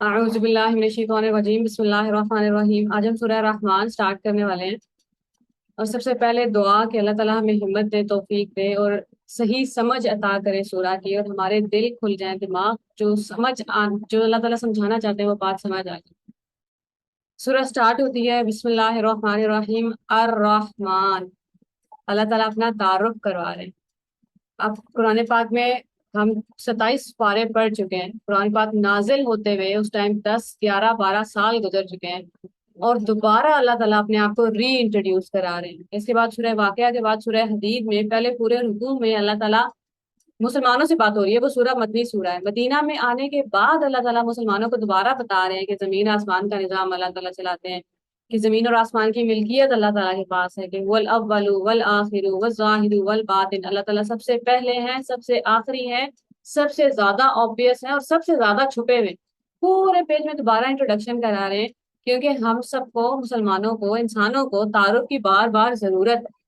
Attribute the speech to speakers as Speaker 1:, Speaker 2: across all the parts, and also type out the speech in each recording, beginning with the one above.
Speaker 1: اعوذ باللہ من الشیطان الرجیم بسم اللہ الرحمن الرحیم۔ آج ہم سورہ رحمان سٹارٹ کرنے والے ہیں، اور سب سے پہلے دعا کہ اللہ تعالیٰ ہمیں ہمت دے، توفیق دے اور صحیح سمجھ عطا کرے سورہ کی، اور ہمارے دل کھل جائیں، دماغ جو اللہ تعالیٰ سمجھانا چاہتے ہیں وہ بات سمجھ آ جائے۔ سورہ سٹارٹ ہوتی ہے بسم اللہ الرحمن الرحیم الرحمن۔ اللہ تعالیٰ اپنا تعارف کروا رہے ہیں۔ اب قرآن پاک میں ہم 27 پارے پڑھ چکے ہیں۔ قرآن پاک نازل ہوتے ہوئے اس ٹائم 10 11 12 سال گزر چکے ہیں، اور دوبارہ اللہ تعالیٰ اپنے آپ کو ری انٹروڈیوس کرا رہے ہیں۔ اس کے بعد سورہ واقعہ کے بعد سورہ حدید میں پہلے پورے رکوع میں اللہ تعالیٰ مسلمانوں سے بات ہو رہی ہے، وہ سورہ مدنی سورہ ہے۔ مدینہ میں آنے کے بعد اللہ تعالیٰ مسلمانوں کو دوبارہ بتا رہے ہیں کہ زمین آسمان کا نظام اللہ تعالیٰ چلاتے ہیں، کہ زمین اور آسمان کی ملکیت اللہ تعالیٰ کے پاس ہے، کہ والاول والآخر والظاہر والباطن، اللہ تعالیٰ سب سے پہلے ہیں، سب سے آخری ہیں، سب سے زیادہ آبویس ہیں اور سب سے زیادہ چھپے ہوئے۔ پورے پیج میں دوبارہ انٹروڈکشن کرا رہے ہیں، کیونکہ ہم سب کو، مسلمانوں کو، انسانوں کو تعارف کی بار بار ضرورت ہے۔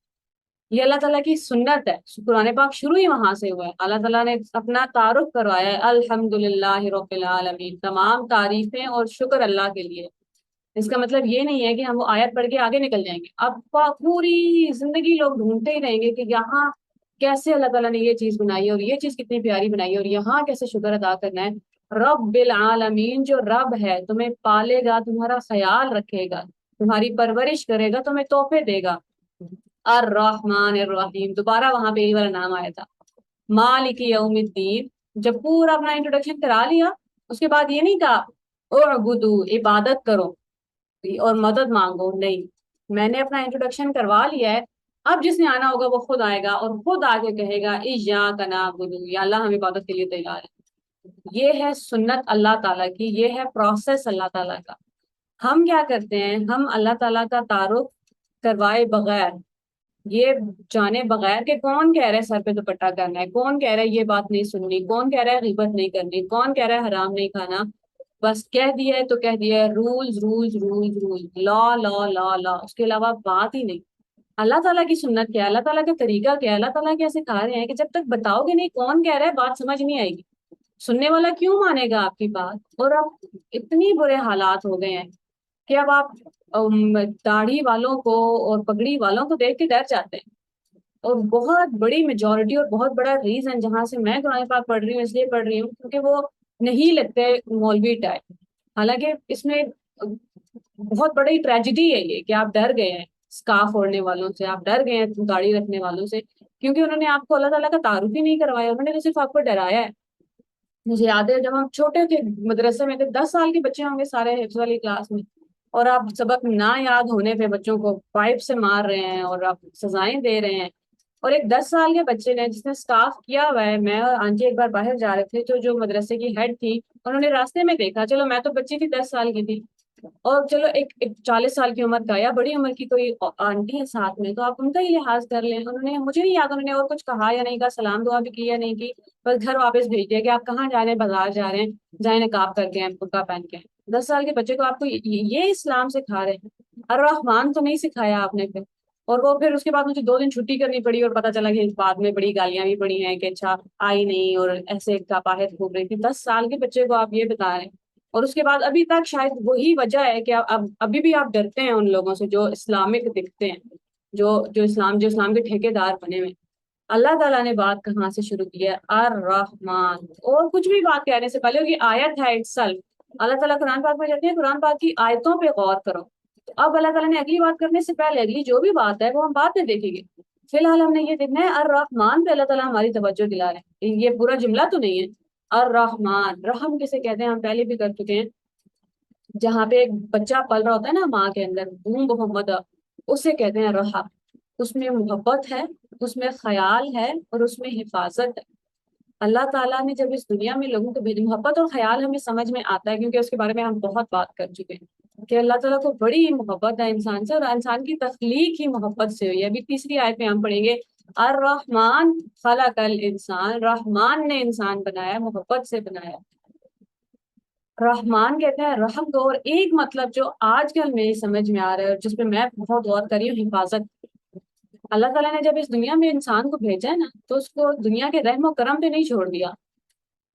Speaker 1: یہ اللہ تعالیٰ کی سنت ہے۔ قرآن پاک شروع ہی وہاں سے ہوا ہے۔ اللہ تعالیٰ نے اپنا تعارف کروایا ہے، الحمدللہ رب العالمین، تمام تعریفیں اور شکر اللہ کے لیے۔ اس کا مطلب یہ نہیں ہے کہ ہم وہ آیت پڑھ کے آگے نکل جائیں گے، اب پوری زندگی لوگ ڈھونڈتے ہی رہیں گے کہ یہاں کیسے اللہ تعالیٰ نے یہ چیز بنائی ہے، اور یہ چیز کتنی پیاری بنائی ہے، اور یہاں کیسے شکر ادا کرنا ہے۔ رب العالمین، جو رب ہے تمہیں پالے گا، تمہارا خیال رکھے گا، تمہاری پرورش کرے گا، تمہیں تحفے دے گا۔ الرحمن الرحیم، دوبارہ وہاں پہ یہی والا نام آیا تھا۔ مالک یوم الدین، جب پورا اپنا انٹروڈکشن کرا لیا، اس کے بعد یہ نہیں کہا اعبدو، عبادت کرو اور مدد مانگو، نہیں، میں نے اپنا انٹروڈکشن کروا لیا ہے۔ اب جس نے آنا ہوگا وہ خود آئے گا اور خود آ کے کہے گا ایاک نعبد، یا اللہ ہم عبادت کے لیے تیار ہے۔ یہ ہے سنت اللہ تعالیٰ کی، یہ ہے پروسیس اللہ تعالیٰ کا۔ ہم کیا کرتے ہیں، ہم اللہ تعالیٰ کا تعارف کروائے بغیر، یہ جانے بغیر کہ کون کہہ رہا ہے سر پہ دوپٹہ کرنا ہے، کون کہہ رہا ہے یہ بات نہیں سننی، کون کہہ رہا ہے غیبت نہیں کرنی، کون کہہ رہا ہے حرام نہیں کھانا، بس کہہ دیا ہے تو کہہ دیا ہے، رولز رولز رولز رولز، لا لا لا لا، اس کے علاوہ بات ہی نہیں۔ اللہ تعالیٰ کی سنت کیا ہے، اللہ تعالیٰ کا طریقہ کیا ہے، اللہ تعالیٰ کیسے سکھا رہے ہیں کہ جب تک بتاؤ گے نہیں کون کہہ رہا ہے، بات سمجھ نہیں آئے گی، سننے والا کیوں مانے گا آپ کی بات۔ اور اب اتنی برے حالات ہو گئے ہیں کہ اب آپ داڑھی والوں کو اور پگڑی والوں کو دیکھ کے ڈر جاتے ہیں، اور بہت بڑی میجورٹی اور بہت بڑا ریزن جہاں سے میں قرآن پاک پڑھ رہی ہوں اس لیے پڑھ رہی ہوں کیونکہ وہ نہیں لگتے مولوی ٹائپ۔ حالانکہ اس میں بہت بڑی ٹریجڈی ہے یہ کہ آپ ڈر گئے ہیں اسکارف اوڑھنے والوں سے، آپ ڈر گئے ہیں داڑھی رکھنے والوں سے، کیونکہ انہوں نے آپ کو اللہ تعالیٰ کا تعارف ہی نہیں کروایا، انہوں نے تو صرف آپ کو ڈرایا ہے۔ مجھے یاد ہے جب ہم چھوٹے تھے، مدرسے میں تھے، 10 سال کے بچے ہوں گے سارے حفظ والی کلاس میں، اور آپ سبق نہ یاد ہونے پہ بچوں کو پائپ سے مار رہے ہیں اور آپ سزائیں دے رہے ہیں۔ اور ایک 10 سال کے بچے نے جس نے اسکارف کیا ہوا ہے، میں اور آنٹی ایک بار باہر جا رہے تھے تو جو مدرسے کی ہیڈ تھی انہوں نے راستے میں دیکھا، چلو میں تو بچی تھی 10 سال کی تھی، اور چلو ایک 40 سال کی عمر کا یا بڑی عمر کی کوئی آنٹی ہے ساتھ میں، تو آپ ان کا ہی لحاظ کر لیں۔ انہوں نے، مجھے نہیں یاد انہوں نے اور کچھ کہا یا نہیں کہا، سلام دعا بھی کی یا نہیں کی، بس گھر واپس بھیج دیا کہ آپ کہاں جا رہے ہیں، بازار جا رہے ہیں، جائیں نقاب کر کے ہیں، برقع پہن کے ہیں۔ 10 سال کے بچے کو آپ کو یہ اسلام سکھا رہے ہیں، الرحمان تو نہیں سکھایا آپ نے پھر۔ اور وہ پھر اس کے بعد مجھے 2 دن چھٹی کرنی پڑی، اور پتا چلا کہ بعد میں بڑی گالیاں بھی پڑی ہیں کہ اچھا آئی نہیں، اور ایسے کا باہر گھوم رہی تھی۔ 10 سال کے بچے کو آپ یہ بتا رہے ہیں، اور اس کے بعد ابھی تک شاید وہی وجہ ہے کہ ابھی بھی آپ ڈرتے ہیں ان لوگوں سے جو اسلامک دکھتے ہیں، جو اسلام کے ٹھیکیدار بنے ہوئے ہیں۔ اللہ تعالیٰ نے بات کہاں سے شروع کی ہے، الرحمن، اور کچھ بھی بات کہنے سے پہلے یہ آیت ہے itself۔ اللہ تعالیٰ قرآن پاک میں کہتے ہیں قرآن پاک کی آیتوں پہ غور کرو، تو اب اللہ تعالیٰ نے اگلی بات کرنے سے پہلے اگلی جو بھی بات ہے وہ ہم بعد میں دیکھیں گے، فی الحال ہم نے یہ دیکھنا ہے الرحمن پہ اللہ تعالیٰ ہماری توجہ دلا رہے ہیں۔ یہ پورا جملہ تو نہیں ہے، الرحمن، رحم کسے کہتے ہیں ہم پہلے بھی کر چکے ہیں، جہاں پہ ایک بچہ پل رہا ہوتا ہے نا ماں کے اندر، محمد، اسے کہتے ہیں رحم۔ اس میں محبت ہے، اس میں خیال ہے، اور اس میں حفاظت ہے۔ اللہ تعالیٰ نے جب اس دنیا میں لوگوں کو بھیجا، محبت اور خیال ہمیں سمجھ میں آتا ہے کیونکہ اس کے بارے میں ہم بہت بات کر چکے ہیں کہ اللہ تعالیٰ کو بڑی محبت ہے انسان سے، اور انسان کی تخلیق ہی محبت سے ہوئی ہے۔ ابھی تیسری آیت میں ہم پڑھیں گے الرحمن خلق الانسان، رحمان نے انسان بنایا، محبت سے بنایا۔ رحمان کہتے ہیں رحم کو، اور ایک مطلب جو آج کل میری سمجھ میں آ رہا ہے اور جس پہ میں بہت غور کر رہی ہوں، حفاظت۔ اللہ تعالیٰ نے جب اس دنیا میں انسان کو بھیجا ہے نا، تو اس کو دنیا کے رحم و کرم پہ نہیں چھوڑ دیا،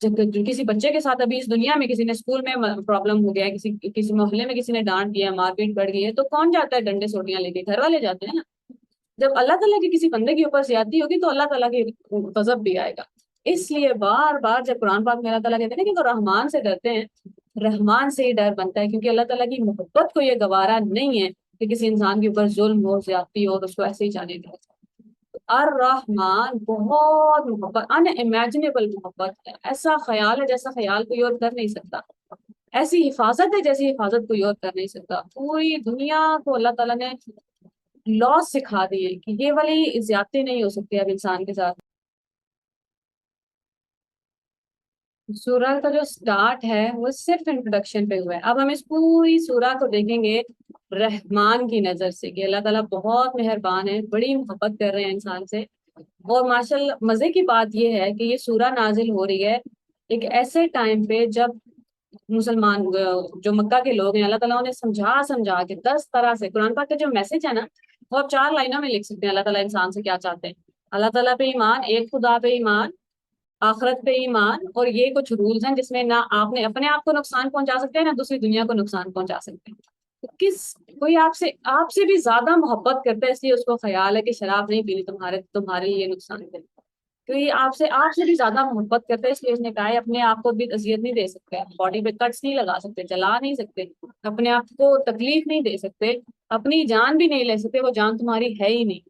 Speaker 1: جب کسی بچے کے ساتھ ابھی اس دنیا میں کسی نے اسکول میں پرابلم ہو گیا ہے، کسی محلے میں کسی نے ڈانٹ دیا، مار پیٹ بڑھ گئی ہے، تو کون جاتا ہے ڈنڈے سوٹیاں لے کے؟ گھر والے جاتے ہیں نا۔ جب اللہ تعالیٰ کی کسی بندے کے اوپر زیادتی ہوگی تو اللہ تعالیٰ کی غضب بھی آئے گا۔ اس لیے بار بار جب قرآن پاک میں اللہ تعالیٰ کہتے ہیں نا کہ وہ رحمان سے ڈرتے ہیں، رحمان سے ہی ڈر بنتا ہے، کیونکہ اللہ تعالیٰ کی محبت کو یہ گوارا نہیں ہے کہ کسی انسان کے اوپر ظلم ہو، زیادتی ہو اور اس کو ایسے ہی جانے دے۔ الرحمن بہت محبت، ان امیجنیبل محبت ہے، ایسا خیال ہے جیسا خیال کوئی اور کر نہیں سکتا، ایسی حفاظت ہے جیسی حفاظت کوئی اور کر نہیں سکتا۔ پوری دنیا کو اللہ تعالیٰ نے لا سکھا دیے کہ یہ والی زیادتی نہیں ہو سکتی اب انسان کے ساتھ۔ سورہ کا جو سٹارٹ ہے وہ صرف انٹروڈکشن پہ ہوا ہے۔ اب ہم اس پوری سورہ کو دیکھیں گے رحمان کی نظر سے کہ اللہ تعالیٰ بہت مہربان ہے، بڑی محبت کر رہے ہیں انسان سے۔ اور ماشاءاللہ مزے کی بات یہ ہے کہ یہ سورہ نازل ہو رہی ہے ایک ایسے ٹائم پہ جب مسلمان جو مکہ کے لوگ ہیں، اللہ تعالیٰ نے سمجھا سمجھا کے 10 طرح سے قرآن پاک کا جو میسج ہے نا، وہ آپ 4 لائنوں میں لکھ سکتے ہیں اللہ تعالیٰ انسان سے کیا چاہتے ہیں۔ اللہ تعالیٰ پہ ایمان، ایک خدا پہ ایمان، آخرت پہ ایمان، اور یہ کچھ رولز ہیں جس میں نہ آپ نے اپنے آپ کو نقصان پہنچا سکتے ہیں، نہ دوسری دنیا کو نقصان پہنچا سکتے ہیں۔ تو کوئی آپ سے بھی زیادہ محبت کرتا ہے، اس لیے اس کو خیال ہے کہ شراب نہیں پینی، تمہارے لیے نقصان ہے۔ کوئی آپ سے بھی زیادہ محبت کرتا ہے، اس لیے اس نے کہا ہے اپنے آپ کو بھی اذیت نہیں دے سکتے، باڈی پہ کٹس نہیں لگا سکتے، جلا نہیں سکتے، اپنے آپ کو تکلیف نہیں دے سکتے، اپنی جان بھی نہیں لے سکتے، وہ جان تمہاری ہے ہی نہیں،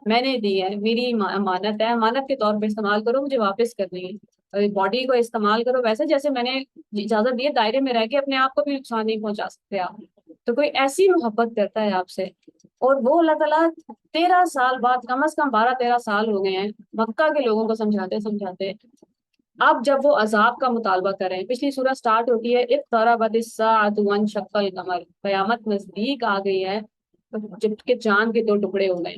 Speaker 1: میں نے دی ہے، میری امانت ہے، امانت کے طور پہ استعمال کرو، مجھے واپس کرنی ہے۔ اور باڈی کو استعمال کرو ویسے جیسے میں نے اجازت دی ہے، دائرے میں رہ کے اپنے آپ کو بھی نقصان نہیں پہنچا سکتے آپ۔ تو کوئی ایسی محبت کرتا ہے آپ سے، اور وہ اللہ تعالیٰ 13 سال بعد، کم از کم 12-13 سال ہو گئے ہیں مکہ کے لوگوں کو سمجھاتے سمجھاتے، اب جب وہ عذاب کا مطالبہ کریں، پچھلی سورہ سٹارٹ ہوتی ہے اقتربت الساعۃ وانشق القمر، قیامت نزدیک آ گئی ہے جب کہ چاند کے 2 ٹکڑے ہو گئے۔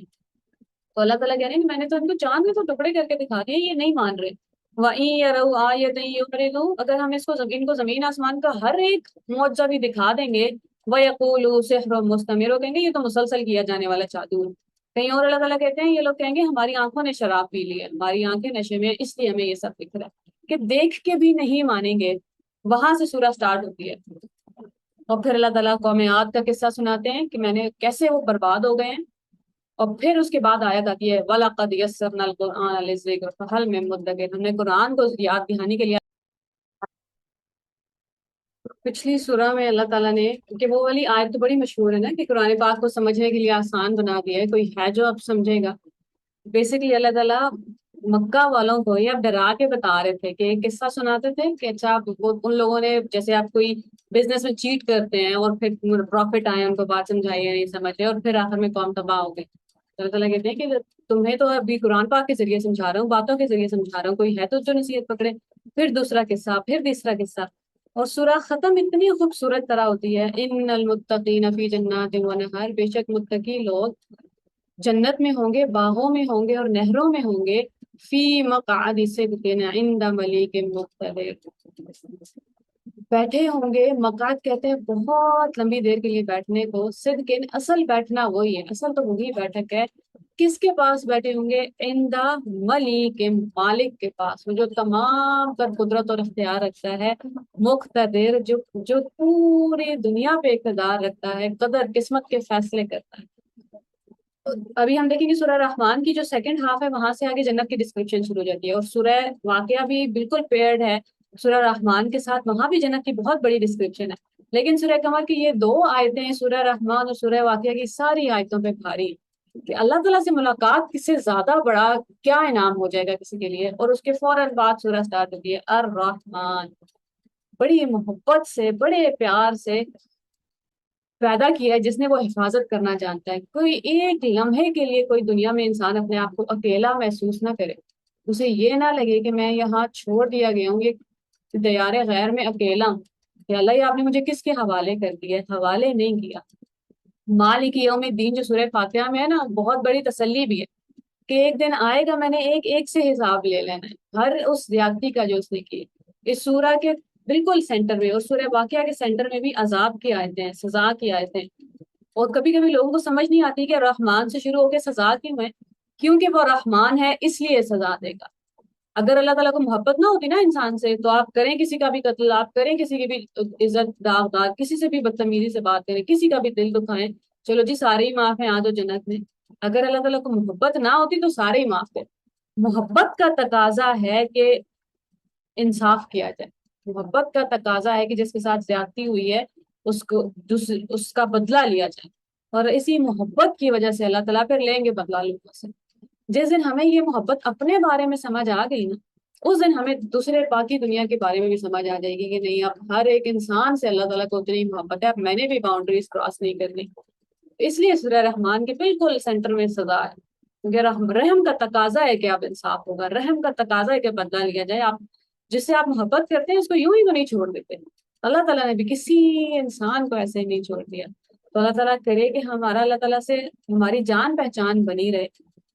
Speaker 1: تو اللہ تعالیٰ کہہ رہے ہیں کہ میں نے تو ان کو چاند کے 2 ٹکڑے کر کے دکھا دیے، یہ نہیں مان رہے۔ وَإِن يَرَوْا آيَةً يُعْرِضُوا، اگر ہم ان کو زمین آسمان کا ہر ایک معجزہ بھی دکھا دیں گے، وَيَقُولُوا سِحْرٌ مُسْتَمِرٌ، وہ کہیں گے یہ تو مسلسل کیا جانے والا جادو ہے۔ کہیں اور اللہ تعالیٰ کہتے ہیں یہ لوگ کہیں گے ہماری آنکھوں نے شراب پی لی ہے، ہماری آنکھیں نشے میں، اس لیے ہمیں یہ سب دکھ رہا ہے، کہ دیکھ کے بھی نہیں مانیں گے۔ وہاں سے سورہ سٹارٹ ہوتی ہے، اور پھر اللہ تعالیٰ قوم عاد کا قصہ سناتے ہیں کہ میں نے کیسے وہ برباد ہو گئے ہیں، اور پھر اس کے بعد آیت آتی ہے وَلَقَدْ يَسَّرْنَا الْقُرْآنَ لِلذِّكْرِ فَهَلْ مِن مُدَّكِرٍ، ہم نے قرآن کو یاد دہانی کے لیے پچھلی سورہ میں اللہ تعالیٰ نے، کہ وہ والی آیت تو بڑی مشہور ہے نا کہ قرآن پاک کو سمجھنے کے لیے آسان بنا دیا ہے، کوئی ہے جو اب سمجھے گا۔ بیسکلی اللہ تعالیٰ مکہ والوں کو یہ اب ڈرا کے بتا رہے تھے کہ ایک قصہ سناتے تھے کہ اچھا وہ ان لوگوں نے، جیسے آپ کوئی بزنس میں چیٹ کرتے ہیں اور پھر پروفٹ آئے، ان کو بات سمجھائی نہیں سمجھے، اور پھر آخر میں قوم تباہ ہو گئی۔ تو اللہ تعالیٰ کہتے ہیں کہ تمہیں تو ابھی قرآن پاک کے ذریعے سمجھا رہا ہوں، باتوں کے ذریعے سمجھا رہا ہوں، کوئی ہے تو جو نصیحت پکڑے۔ پھر دوسرا قصہ، پھر تیسرا قصہ، اور سورہ ختم اتنی خوبصورت طرح ہوتی ہے، ان المتقین فی جنات و نہر، بے شک متقی لوگ جنت میں ہوں گے، باغوں میں ہوں گے اور نہروں میں ہوں گے، فی مقعد صدق عند ملیک مقتدر، بیٹھے ہوں گے۔ مقعد کہتے ہیں بہت لمبی دیر کے لیے بیٹھنے کو، صدق اصل بیٹھنا وہی ہے، اصل تو وہی بیٹھک ہے۔ کس کے پاس بیٹھے ہوں گے؟ عند ملیک، مالک کے پاس، وہ جو تمام پر قدرت اور اختیار رکھتا ہے، مقتدر، جو پوری دنیا پہ اقتدار رکھتا ہے، قدر قسمت کے فیصلے کرتا ہے۔ ابھی ہم دیکھیں گے سورہ رحمان کی جو سیکنڈ ہاف ہے، وہاں سے آگے جنت کی ڈسکرپشن شروع ہو جاتی ہے، اور سورہ واقعہ بھی بالکل پیئرڈ ہے سورہ رحمان کے ساتھ، وہاں بھی جنت کی بہت بڑی ڈسکرپشن ہے۔ لیکن سورہ قمر کی یہ 2 آیتیں، سورہ رحمان اور سورہ واقعہ کی ساری آیتوں پہ بھاری کہ اللہ تعالیٰ سے ملاقات کس سے زیادہ بڑا کیا انعام ہو جائے گا کسی کے لیے، اور اس کے فوراً بعد سورہ سٹارٹ ہوتی ہے الرحمن، بڑی محبت سے، بڑے پیار سے پیدا کیا ہے جس نے وہ حفاظت کرنا جانتا ہے۔ کوئی ایک لمحے کے لیے کوئی دنیا میں انسان اپنے آپ کو اکیلا محسوس نہ کرے، اسے یہ نہ لگے کہ میں یہاں چھوڑ دیا گیا ہوں، یہ دیار غیر میں اکیلا ہوں، کہ اللہ یہ آپ نے مجھے کس کے حوالے کر دیا ہے؟ حوالے نہیں کیا۔ مالک یوم الدین جو سورہ فاتحہ میں ہے نا، بہت بڑی تسلی بھی ہے کہ ایک دن آئے گا، میں نے ایک ایک سے حساب لے لینا ہے، ہر اس زیادتی کا جو اس نے کی۔ اس سورہ کے بالکل سینٹر میں اور سورہ واقعہ کے سینٹر میں بھی عذاب کی آیتیں ہیں، سزا کی آیتیں، اور کبھی کبھی لوگوں کو سمجھ نہیں آتی کہ رحمان سے شروع ہو کے سزا کیوں ہے، کیونکہ وہ رحمان ہے اس لیے سزا دے گا۔ اگر اللہ تعالیٰ کو محبت نہ ہوتی نا انسان سے تو آپ کریں کسی کا بھی قتل، آپ کریں کسی کی بھی عزت داغ، کسی سے بھی بدتمیزی سے بات کریں، کسی کا بھی دل دکھائیں، چلو جی سارے ہی معاف ہیں، آ جاؤ جنت میں۔ اگر اللہ تعالیٰ کو محبت نہ ہوتی تو سارے ہی معاف تھے۔ محبت کا تقاضا ہے کہ انصاف کیا جائے، محبت کا تقاضا ہے کہ جس کے ساتھ زیادتی ہوئی ہے اس کا بدلہ لیا جائے، اور اسی محبت کی وجہ سے اللہ تعالیٰ پھر لیں گے بدلہ لوگوں سے۔ جس دن ہمیں یہ محبت اپنے بارے میں سمجھ آ گئی نا، اس دن ہمیں دوسرے باقی دنیا کے بارے میں بھی سمجھ آ جائے گی کہ نہیں، اب ہر ایک انسان سے اللہ تعالیٰ کو اتنی محبت ہے، اب میں نے بھی باؤنڈریز کراس نہیں کرنی۔ اس لیے سورہ رحمان کے بالکل سینٹر میں سزا ہے، کیونکہ رحم کا تقاضا ہے کہ آپ انصاف ہوگا، رحم کا تقاضا ہے کہ بدلہ لیا جائے۔ آپ جس سے آپ محبت کرتے ہیں اس کو یوں ہی تو نہیں چھوڑ دیتے، اللہ تعالیٰ نے بھی کسی انسان کو ایسے ہی نہیں چھوڑ دیا۔ تو اللہ تعالیٰ کرے کہ ہمارا اللہ تعالیٰ سے ہماری جان پہچان بنی رہے،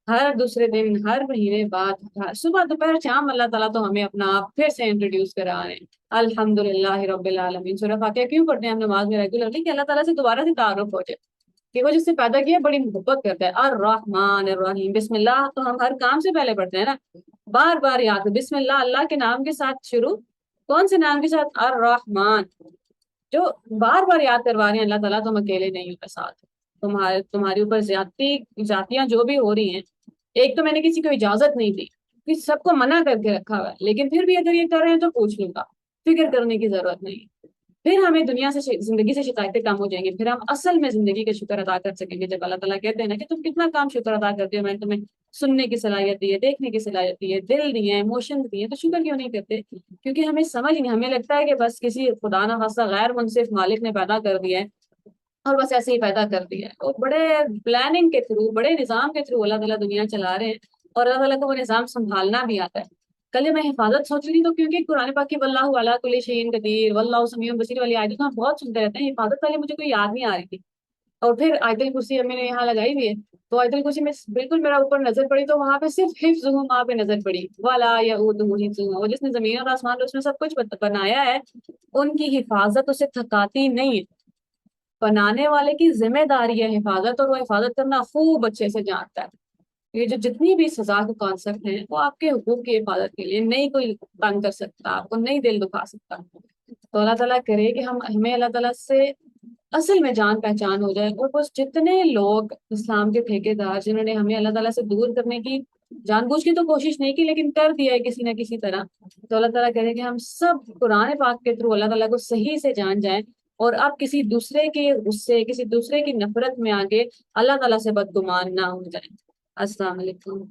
Speaker 1: ہر دوسرے دن، ہر مہینے بعد، صبح دوپہر شام اللہ تعالیٰ تو ہمیں اپنا آپ پھر سے انٹروڈیوس کرا رہے ہیں۔ الحمدللہ رب العالمین سورہ فاتحہ کیوں پڑھتے ہیں ہم نماز میں ریگولرلی؟ کہ اللہ تعالیٰ سے دوبارہ سے تعارف ہو جائے کہ وہ جس سے پیدا کیا بڑی محبت کرتا ہے۔ الرحمن الرحیم، بسم اللہ تو ہم ہر کام سے پہلے پڑھتے ہیں نا، بار بار یاد ہے بسم اللہ، اللہ کے نام کے ساتھ شروع، کون سے نام کے ساتھ؟ الرحمن، جو بار بار یاد کروا رہے ہیں اللہ تعالیٰ تم اکیلے نہیں ہو ساتھ، تمہارے اوپر زیادتیاں جو بھی ہو رہی ہیں، ایک تو میں نے کسی کو اجازت نہیں دی کہ سب کو منع کر کے رکھا ہوا ہے، لیکن پھر بھی اگر یہ کر رہے ہیں تو پوچھ لوں گا، فکر کرنے کی ضرورت نہیں۔ پھر ہمیں دنیا سے زندگی سے شکایتیں کم ہو جائیں گی، پھر ہم اصل میں زندگی کا شکر ادا کر سکیں گے۔ جب اللہ تعالیٰ کہتے ہیں نا کہ تم کتنا کام شکر ادا کرتے ہو، میں نے تمہیں سننے کی صلاحیت دی ہے، دیکھنے کی صلاحیت دی ہے، دل دیے ہیں، ایموشن دیے ہیں، تو شکر کیوں نہیں کرتے؟ کیونکہ ہمیں سمجھ نہیں، ہمیں لگتا ہے کہ بس کسی خدا نہ خاصہ غیر منصف مالک نے پیدا کر دیا ہے اور بس ایسے ہی پیدا کر دیا ہے، اور بڑے پلاننگ کے تھرو، بڑے نظام کے تھرو اللہ تعالیٰ دنیا چلا رہے ہیں، اور اللہ تعالیٰ کو وہ نظام سنبھالنا بھی آتا ہے۔ کل میں حفاظت سوچ رہی تو کیونکہ قرآن پاک کی واللہ علی کل شیء قدیر، واللہ سمیع بصیر والی آیت تو ہم بہت سنتے رہتے ہیں، حفاظت والی مجھے کوئی یاد نہیں آ رہی تھی، اور پھر آیت الکرسی ہم نے یہاں لگائی ہوئی ہے، تو آیت الکرسی میں بالکل میرا اوپر نظر پڑی تو وہاں پہ صرف حفظہ وہاں پہ نظر پڑی، ولا یؤودہ حفظہما، وہ جس نے زمین اور آسمان اور اس میں سب کچھ بنایا ہے، ان کی حفاظت اسے تھکاتی نہیں ہے، بنانے والے کی ذمہ داری ہے حفاظت، اور وہ حفاظت کرنا خوب اچھے سے جانتا ہے۔ یہ جو جتنی بھی سزا کے کانسیپٹ ہیں وہ آپ کے حقوق کی حفاظت کے لیے، نہیں کوئی تنگ کر سکتا آپ کو، نہیں دل دکھا سکتا۔ تو اللہ تعالیٰ کرے کہ ہمیں اللہ تعالیٰ سے اصل میں جان پہچان ہو جائے، اور بس جتنے لوگ اسلام کے ٹھیکیدار جنہوں نے ہمیں اللہ تعالیٰ سے دور کرنے کی جان بوجھ کی تو کوشش نہیں کی لیکن کر دیا ہے کسی نہ کسی طرح، تو اللہ تعالیٰ کرے کہ ہم سب قرآن پاک کے تھرو اللہ تعالیٰ کو صحیح سے جان جائیں، اور اب کسی دوسرے کے غصے، کسی دوسرے کی نفرت میں آگے اللہ تعالیٰ سے بدگمان نہ ہو جائیں۔ السلام علیکم۔